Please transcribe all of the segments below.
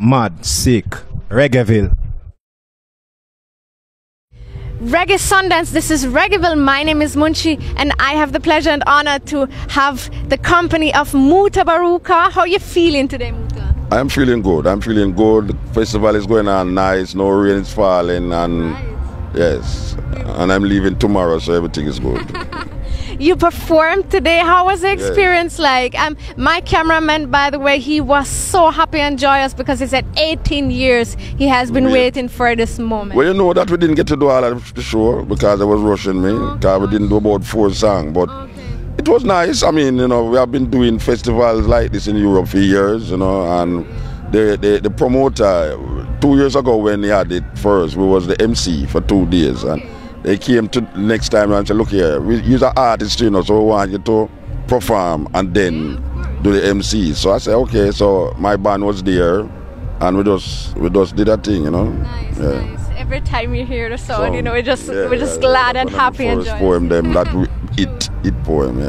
Mad, sick, Reggaeville. Reggae Sundance, this is Reggaeville. My name is Munchi and I have the pleasure and honor to have the company of Mutabaruka. How are you feeling today, Muta? I'm feeling good. I'm feeling good. The festival is going on nice. No rain is falling and yes. And I'm leaving tomorrow, so everything is good. You performed today. How was the experience like? My cameraman, by the way, he was so happy and joyous because he said 18 years he has been waiting for this moment. Well, you know that we didn't get to do all of the show because I was rushing me. Because we didn't do about 4 songs. But it was nice. I mean, you know, we have been doing festivals like this in Europe for years, you know, and the promoter, 2 years ago when he had it first, we was the MC for 2 days. And they came to next time and said, look here, you're an artist, you know, so we want you to perform and then do the MC. So I said, okay, so my band was there and we just did that thing, you know. Nice, nice. Every time you hear the song, you know, we're just glad and happy and joyous. Poem them, that it poem,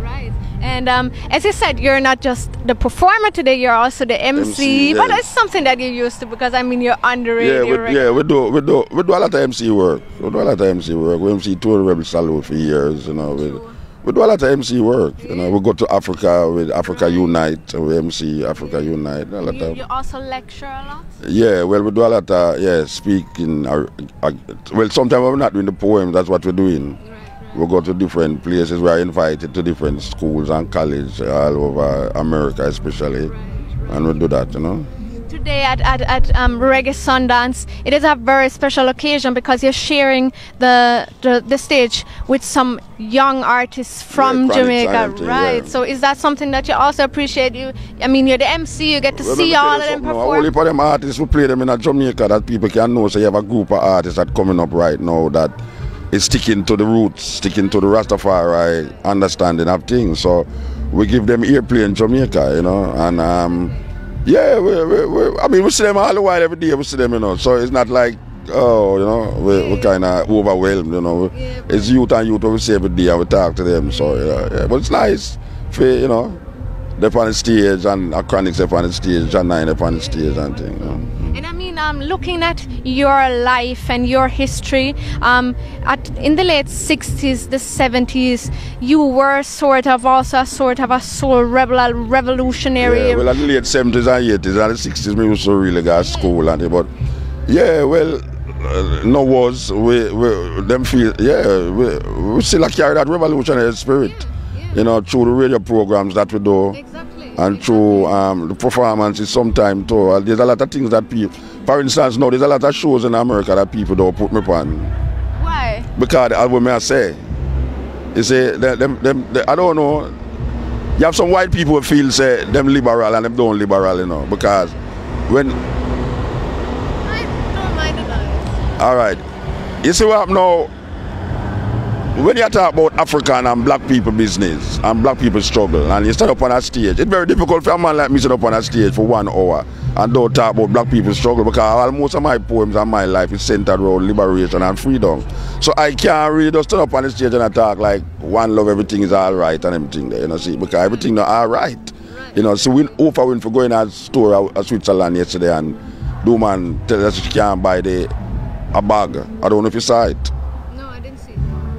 Right. And as you said, you're not just the performer today, you're also the MC. But it's something that you're used to because I mean you're on the radio. We do a lot of MC work. We MC tour Rebel Salute for years, you know. We do a lot of MC work. You know, we go to Africa with Africa Unite, we MC Africa Unite. You also lecture a lot? Yeah, well we do a lot of speaking. Well, sometimes we're not doing the poems, that's what we're doing. We go to different places. We are invited to different schools and colleges all over America, especially, and we do that, you know. Today at Reggae Sundance, it is a very special occasion because you're sharing the stage with some young artists from Jamaica, right? Yeah. So is that something that you also appreciate? I mean, you're the MC, you get to see all of them perform. Only for them artists who play them in Jamaica that people can know. So you have a group of artists that coming up right now that is sticking to the roots, sticking to the Rastafari understanding of things. So we give them airplay in Jamaica, you know, and I mean, we see them all the while, every day we see them, you know, so it's not like, oh, you know, we're kind of overwhelmed, you know. It's youth and youth we see every day and we talk to them, so but it's nice for, you know, they're on the stage and Chronics up on the stage, John 9 up on the stage and things, you know. And I mean, looking at your life and your history, in the late 60s, the 70s, you were sort of a soul rebel, a revolutionary. Yeah, well, in the late 70s and 80s and the 60s, we used to really go to school and but yeah, well, no wars, we still carry that revolutionary spirit, you know, through the radio programs that we do. And through the performances sometimes too. There's a lot of things that people, for instance, now there's a lot of shows in America that people don't put me on. Why? Because the album I say, you say, I don't know, you have some white people who feel say them liberal and them don't liberal, you know, because when... I don't mind about it. All right. You see what now? When you talk about African and black people business and black people struggle and you stand up on a stage, it's very difficult for a man like me to stand up on a stage for 1 hour and don't talk about black people struggle because most of my poems and my life is centered around liberation and freedom. So I can't really just stand up on the stage and I talk like one love, everything is all right and everything there, you know, see, because everything is all right. You know, so Oprah went for going to a store at Switzerland yesterday and the woman tell us she can't buy a bag. I don't know if you saw it.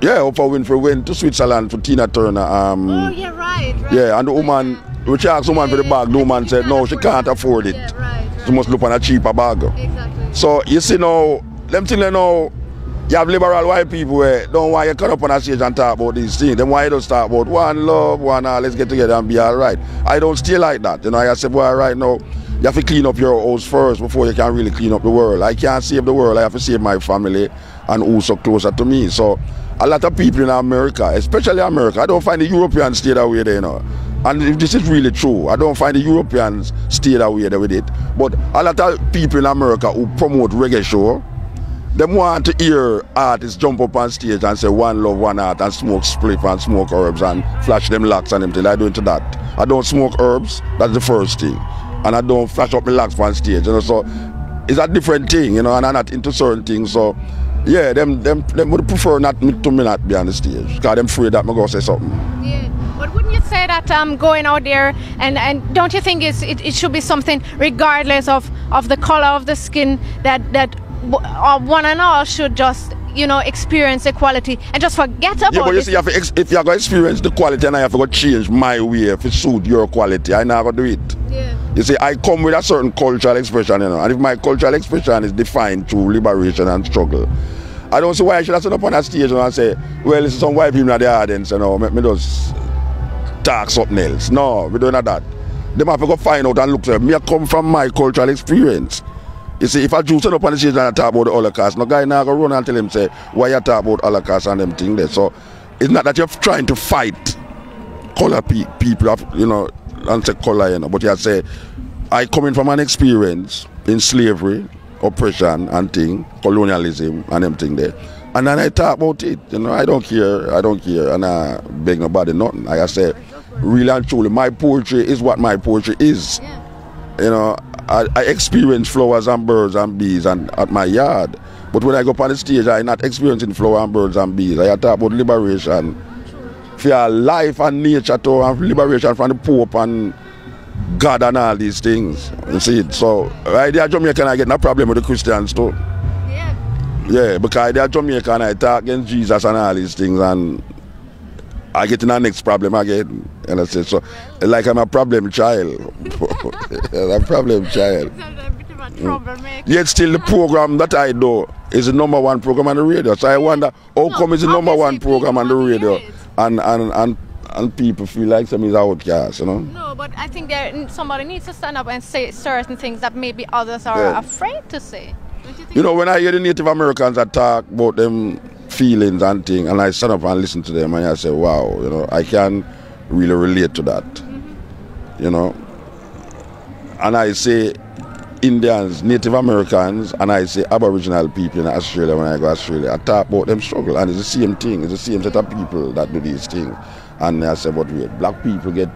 Yeah, Oprah Winfrey went to Switzerland for Tina Turner. Oh, yeah, right. Yeah, and the woman, which asked the woman for the bag, the woman said, no, she can't afford it. Yeah, right. She must look on a cheaper bag. Exactly. So, you see now, them things now, you have liberal white people where don't want you to come up on a stage and talk about these things. Then why you don't talk about one love, let's get together and be all right. I don't stay like that. You know, I said, well, right now, you have to clean up your house first before you can really clean up the world. I can't save the world, I have to save my family and who's so closer to me. So, a lot of people in America, especially America, I don't find the Europeans stay that way there, you know. And if this is really true, I don't find the Europeans stay that way there with it. But a lot of people in America who promote reggae show, they want to hear artists jump up on stage and say one love, one heart and smoke spliff and smoke herbs and flash them locks and them things. I don't do that. I don't smoke herbs, that's the first thing. And I don't flash up my locks on stage, you know. So it's a different thing, you know, and I'm not into certain things. So yeah, them would prefer not to me not be on the stage because them afraid that I'm going to say something. Yeah, but wouldn't you say that not going out there and don't you think it should be something regardless of the color of the skin that one and all should just experience equality and just forget about it? Yeah, but you see, if you're going to experience the quality and I have to go change my way if it suit your quality, I never do it. Yeah. You see, I come with a certain cultural expression, and if my cultural expression is defined through liberation and struggle, I don't see why I should have stood up on a stage and say, well, this is some white people in the audience, make me just talk something else. No, we don't have that. They have to go find out and look at me. I come from my cultural experience. You see, if I do stand up on the stage and I talk about the Holocaust, no guy now go run and tell him, say, why you talk about Holocaust and them things there. So it's not that you're trying to fight color people, and say color, but you say, I come in from an experience in slavery, oppression and thing, colonialism and them thing there. And then I talk about it, I don't care, and I beg nobody nothing. Like I say, really and truly, my poetry is what my poetry is. Yeah. I experience flowers and birds and bees at my yard. But when I go up on the stage, I'm not experiencing flowers and birds and bees. I talk about liberation for your life and nature too, and liberation from the Pope and God and all these things. You see it? So right there Jamaican, I get no problem with the Christians too. Yeah, because they're Jamaican, I talk against Jesus and all these things, and I get in the next problem again. And I say, so, like I'm a problem child. I'm a problem child. Yet still the program that I do is the #1 program on the radio. So I wonder, how come it's the #1 program on the radio and people feel like some is outcast, No, but I think somebody needs to stand up and say certain things that maybe others are afraid to say. When I hear the Native Americans that talk about them feelings and things, and I stand up and listen to them, and I say, wow, I can really relate to that. And I say Indians, Native Americans, and I say Aboriginal people in Australia when I go to Australia, I talk about them struggle, and it's the same thing, it's the same set of people that do these things. And I say, but wait, black people get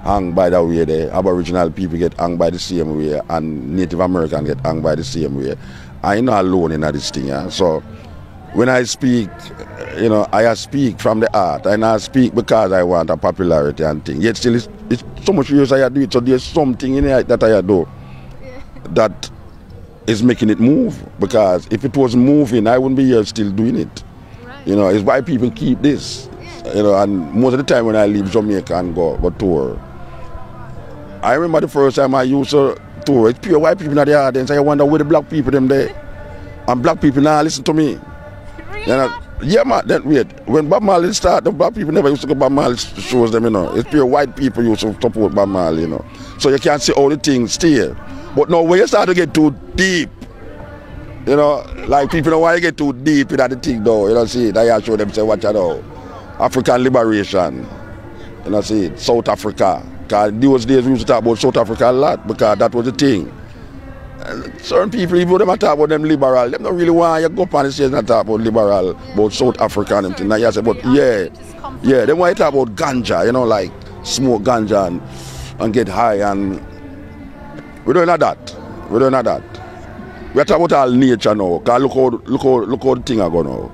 hung by the way there, Aboriginal people get hung by the same way, and Native Americans get hung by the same way. I'm not alone in this thing, yeah? So when I speak, I speak from the heart. I not speak because I want a popularity and thing. Yet still, it's so much years I do it, so there's something in it that I do that is making it move. Because if it was moving, I wouldn't be here still doing it. Right. It's why people keep this. And most of the time when I leave Jamaica and go tour, I remember the first time I used to tour, it's pure white people in the audience. I wonder where the black people them there. And black people now listen to me. Yeah, man, then wait. When Bob Marley started, the black people never used to go Bob Marley shows them, It's pure white people used to support Bob Marley, So you can't see all the things still. But now when you start to get too deep, like people don't want to get too deep in the thing though, see it. I show them say, watch out now. African liberation, see it, South Africa. Because those days we used to talk about South Africa a lot because that was the thing. And certain people, even though they talk about them liberal, they don't really want you go up on the stage and talk about liberal, about South Africa and everything. Now you say, but yeah, they want to talk about ganja, like smoke ganja and get high, and we don't have that. We don't have that. We are talking about all nature now. Because look how the thing are going now.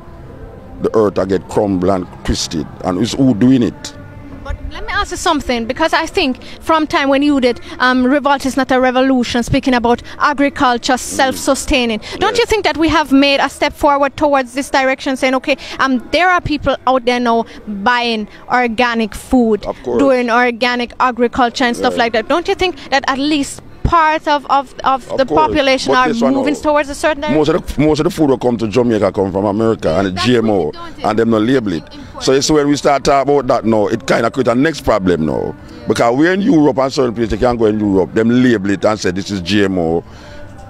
The earth I get crumbled and twisted, and it's who doing it. But let me ask you something, because I think from time when you did Revolt is Not a Revolution, speaking about agriculture, self-sustaining, don't you think that we have made a step forward towards this direction, saying, okay, there are people out there now buying organic food, doing organic agriculture and stuff like that. Don't you think that at least part of the population are moving towards a certain direction? Most of the food that come to Jamaica come from America, and it's GMO, and them not label it. So it's when we start talking about that now, it kind of creates a next problem now. Because we're in Europe and certain places, you can't go in Europe, them label it and say this is GMO.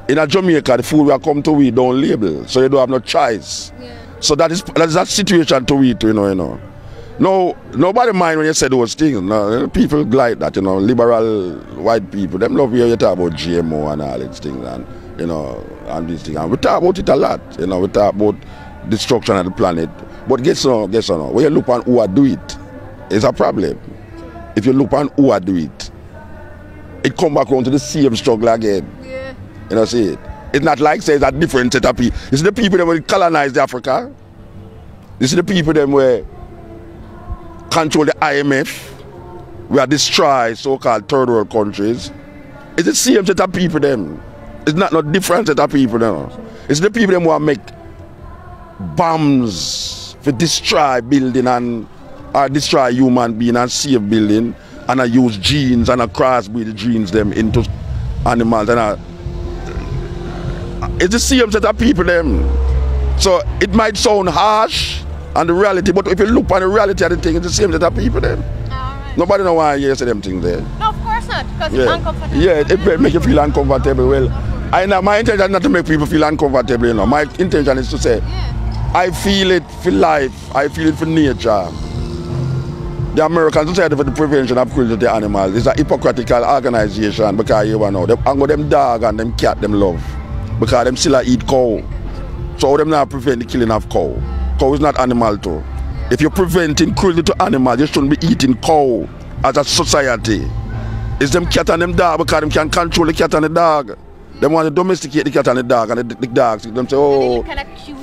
In a Jamaica, the food we come to we don't label, so you don't have no choice. Yeah. So that's that situation to eat, No, nobody mind when you say those things. No, people like that, liberal white people. Them love hear you talk about GMO and all these things, and and these things. And we talk about it a lot. We talk about destruction of the planet. But guess on, when you look on who are do it, it's a problem. If you look on who are do it, it come back around to the same struggle again. Yeah. See it. It's not like say it's a different set of people. It's the people that will colonize Africa. This is the people that will control the IMF, we are destroy so-called third world countries, it's the same set of people them. It's not no different set of people them. It's the people them who make bombs to destroy building and or destroy human being and save building, and I use genes and I crossbreed genes them into animals, and it's the same set of people them. So it might sound harsh and the reality, but if you look at the reality of the thing, it's the same set of people them. Right. Nobody know why you say them things there. No, of course not, because it's uncomfortable. Yeah, it make you feel uncomfortable. Well, my intention is not to make people feel uncomfortable, you know. My intention is to say, I feel it for life, I feel it for nature. The American Society for the Prevention of Cruelty to Animals is a hypocritical organization because you know, they hang them dog and them cat them love. Because them still eat cow. So them not prevent the killing of cow. Cow is not animal too. If you're preventing cruelty to animals, you shouldn't be eating cow as a society. It's them cat and them dog because them can control the cat and the dog. They want to domesticate the cat and the dog, and the dogs them say, oh,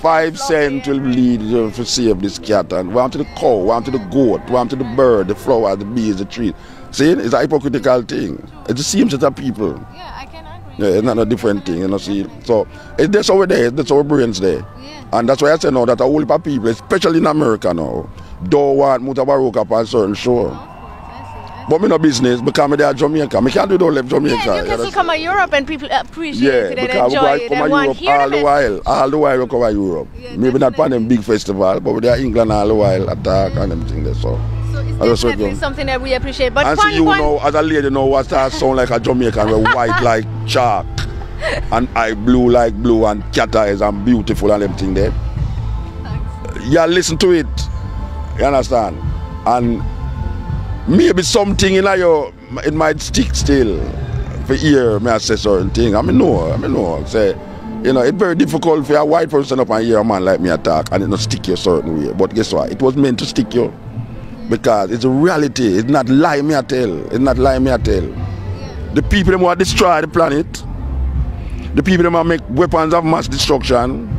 5 cents will lead to save this cat, and one to the cow, one to the goat, one to the bird, the flower, the bees, the tree. See, it's a hypocritical thing. It's the same set of people. Yeah, I can agree. Yeah, it's not a different thing, you know, see. So, that's our day, that's our brains there. Yeah. And that's why I say now that a whole heap of people, especially in America now, don't want Mutabaruka for a certain show. But me no business because they are Jamaica. I can't do that left Jamaica. Yeah, you can still come to Europe and people appreciate it and enjoy it and want to hear all the while we cover Europe. Yeah, maybe not for them big festival, but we are England all the while attack and them things there. So it's definitely something that we appreciate. But and see you know, as a lady, know what starts sound like a Jamaican, we're white like chalk, and eye blue like blue, and cat eyes and beautiful and everything there. Yeah, listen to it. You understand? And maybe something in you, it might stick still for hear me I say certain thing. I mean no. Say, you know, it's very difficult for a white person up and hear a man like me attack and it not stick you a certain way. But guess what? It was meant to stick you. Because it's a reality. It's not lie me I tell. It's not lie me I tell. The people them who destroy the planet, the people them who make weapons of mass destruction,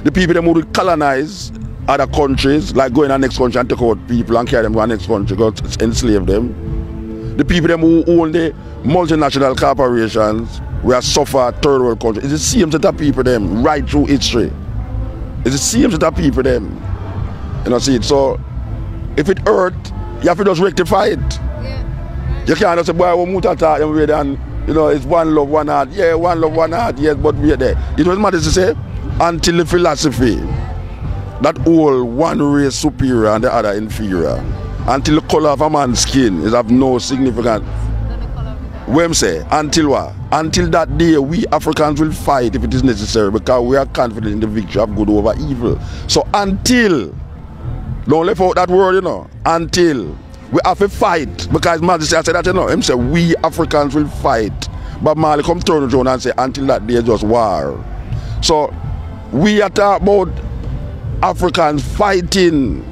the people them who colonize other countries, like go in the next country and take out people and carry them to the next country, go enslave them. The people them who own the multinational corporations, we have suffered third world countries. It's the same set of people them right through history. It's the same set of people them. You know, see it. So if it hurt, you have to just rectify it. Yeah. You can't just say, boy, we mutata and you know, it's one love, one heart. Yeah, one love, one heart, yes, but we're there. It doesn't matter to say until the philosophy that all one race superior and the other inferior, until the color of a man's skin is of no significance. What I'm saying, until what? Until that day, we Africans will fight if it is necessary because we are confident in the victory of good over evil. So until, don't leave out that word, you know, until we have to fight, because Majesty I said that, you know, him say we Africans will fight. But Marley come turn around and say until that day just war. So we are talking about Africans fighting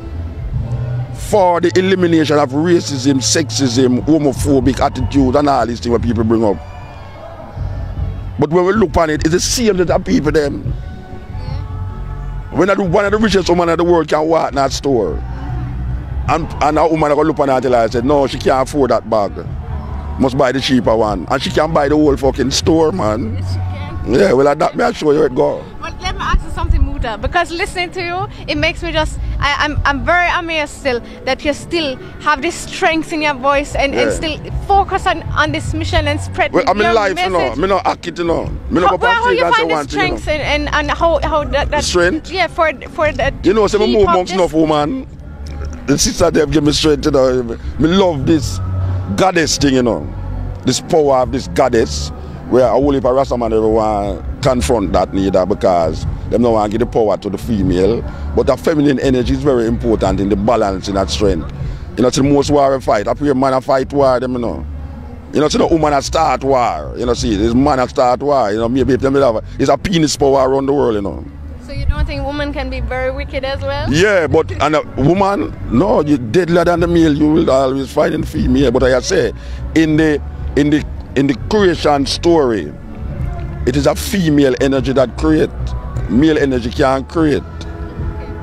for the elimination of racism, sexism, homophobic attitudes and all these things that people bring up. But when we look on it, it's the same that people them. When one of the richest women in the world can walk in that store, and a woman look on her till I said, no, she can't afford that bag. Must buy the cheaper one. And she can buy the whole fucking store, man. Yes, she can. Yeah, well, that may I show you where it go. But let me ask you something, Muta, because listening to you, it makes me just, I'm very amazed still that you still have this strength in your voice and still focus on this mission and spread well, I'm your in life, message. You know. I'm not act, you know. How you find the strength and how that strength? Yeah, for that. You know, say I move amongst enough woman. The sister they give me strength, you know. Me love this goddess thing, you know. This power of this goddess, where a whole heap of Rastaman everyone confront that neither because them don't want to give the power to the female. But the feminine energy is very important in the balance in that strength. You know, it's the most war we fight. I pray man a fight war them, you know. You know, it's the woman that start war. You know, see, it's man that start war. You know, maybe if them have it's a penis power around the world, you know. So you don't think women can be very wicked as well? Yeah, but and a woman, no, you deadlier than the male, you will always find in female. But I say, in the creation story, it is a female energy that create. Male energy can't create.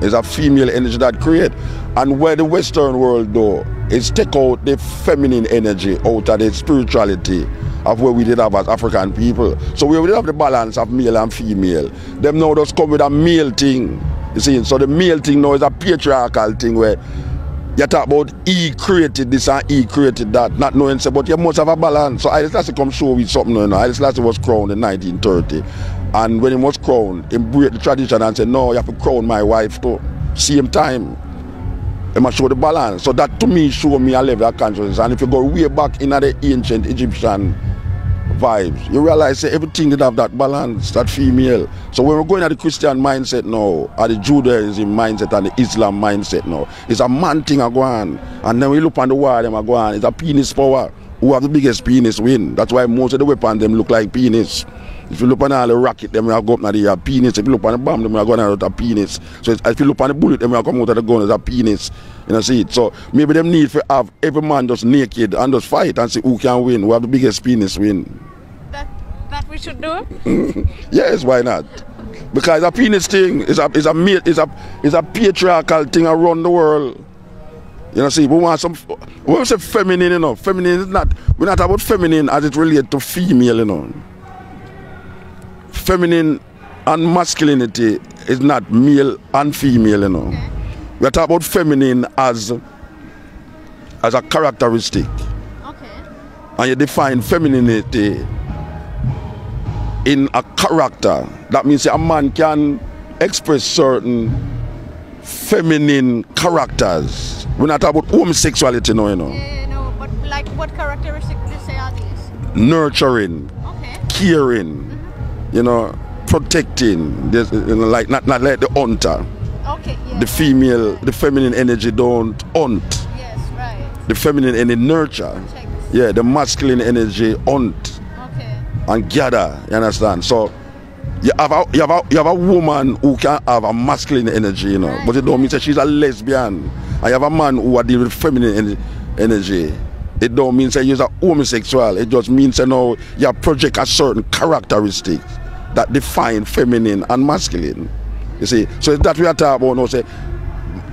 It's a female energy that create. And where the Western world though, is take out the feminine energy out of the spirituality of where we did have as African people. So we did have the balance of male and female. Them now just come with a male thing. You see, so the male thing now is a patriarchal thing where you talk about he created this and he created that, not knowing, say, but you must have a balance. So Haile Selassie come show with something, you know. Haile Selassie was crowned in 1930. And when he was crowned, he break the tradition and said, no, you have to crown my wife too. Same time. He must show the balance. So that to me show me a level of consciousness. And if you go way back in the ancient Egyptian vibes, you realize that everything did have that balance, that female. So when we're going at the Christian mindset now, or the Judaism mindset and the Islam mindset now, it's a man thing going on. And then we look on the war, them are going, it's a penis power. Who have the biggest penis win. That's why most of the weapons them look like penis. If you look on all the rocket, them will go up now they have penis. If you look on the bomb, them will go out a penis. So if you look on the bullet, them will come out of the gun as a penis. You know, see it. So maybe them need to have every man just naked and just fight and see who can win, who have the biggest penis win. That we should do? Yes, why not? Because a penis thing is a patriarchal thing around the world. You know, see, we want we say feminine, you know. Feminine is not, we're not about feminine as it relates to female, you know. Feminine and masculinity is not male and female, you know. Okay. We're talking about feminine as a characteristic. Okay. And you define femininity in a character. That means a man can express certain feminine characters. We're not talking about homosexuality now, you know. Yeah, no, but like what characteristics do you say are these? Nurturing, okay. Caring, you know, protecting, you know, like not like the hunter. Okay, yeah. The female, the feminine energy don't hunt. Yes, right. The feminine energy nurture. Yeah, the masculine energy hunt. Okay. And gather, you understand? So you have a woman who can have a masculine energy, you know, right. But it don't mean that she's a lesbian. And you have a man who are dealing with feminine energy. It don't mean that you're a homosexual. It just means that now you project a certain characteristics that define feminine and masculine. You see, so it's that we are talking about now. Say,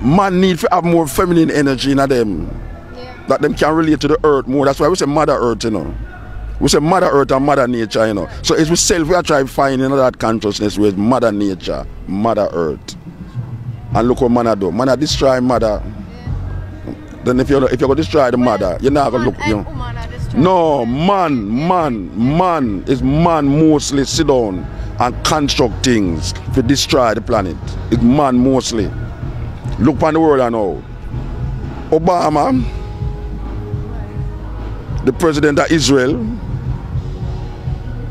man need to have more feminine energy in them, yeah. That them can relate to the earth more. That's why we say Mother Earth, you know. We say Mother Earth and Mother Nature, you know. So it's we self we are trying to find that consciousness with Mother Nature, Mother Earth. And look what man do. Man destroy mother. Yeah. Then if you go destroy the mother, you're not gonna look, you know. No, man is man mostly sit down and construct things to destroy the planet. It's man mostly. Look upon the world I know. Obama, the president of Israel,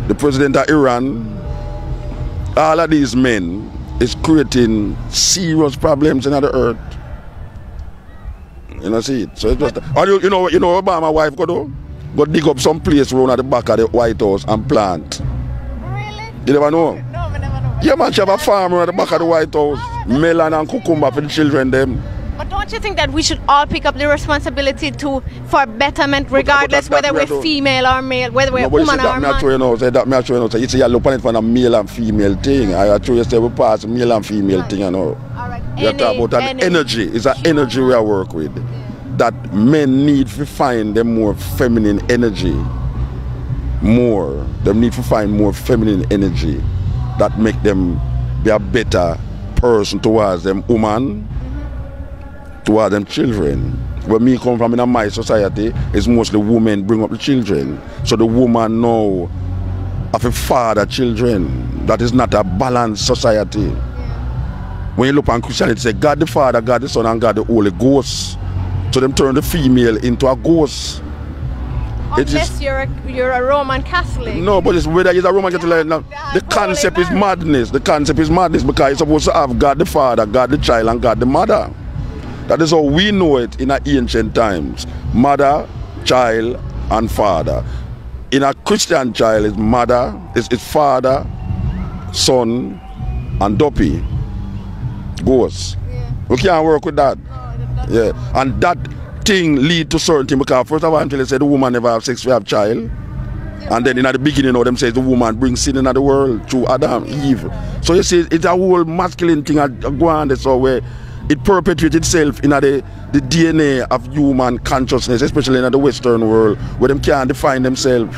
the president of Iran, all of these men is creating serious problems in the earth. You know, see it. So it's just, you know Obama's wife go dig up some place around at the back of the White House and plant. Really? You never know? No, I never know. Yeah, man, she have a farm around the back of the White House. Melon and cucumber for the children them. But don't you think that we should all pick up the responsibility for betterment, regardless whether we're female or male, whether we're woman or man? That me actually know. You see, you look on it from a male and female thing. I actually you say we pass male and female thing, you know. All right. You talk about that energy. It's an energy we are work with. That men need to find them more feminine energy. More. They need to find more feminine energy that make them be a better person towards them woman, towards them children. Where me come from in my society, it's mostly women bring up the children. So the woman now have a father children. That is not a balanced society. When you look on Christianity, it says God the Father, God the Son, and God the Holy Ghost. So them turn the female into a ghost. Unless you're a Roman Catholic. No, but it's whether you're a Roman Catholic. No, the concept is madness. The concept is madness because you're supposed to have God the Father, God the Child, and God the Mother. That is how we know it in our ancient times. Mother, child, and father. In a Christian child, it's mother, it's father, son, and dopey. Ghost. Yeah. We can't work with that. Yeah, and that thing lead to certain things because first of all until they say the woman never have sex, we have child. And then in the beginning of them says the woman brings sin into the world through Adam, Eve. So you see it's a whole masculine thing going on so where it perpetuates itself in the DNA of human consciousness, especially in the Western world, where them can't define themselves.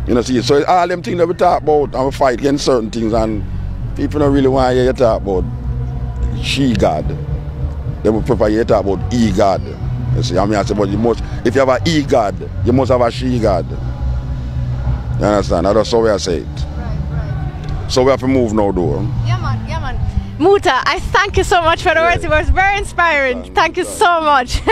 You know, see, so all them things that we talk about and we fight against certain things, and people don't really want to hear you talk about she God. They would prefer you talk about he God. You see, I mean, I say, but you must, if you have a he God, you must have a she God. You understand? That's how I say it. Right. So we have to move now, though. Yeah, man. Muta, I thank you so much for the words. It was very inspiring. Thank you so much.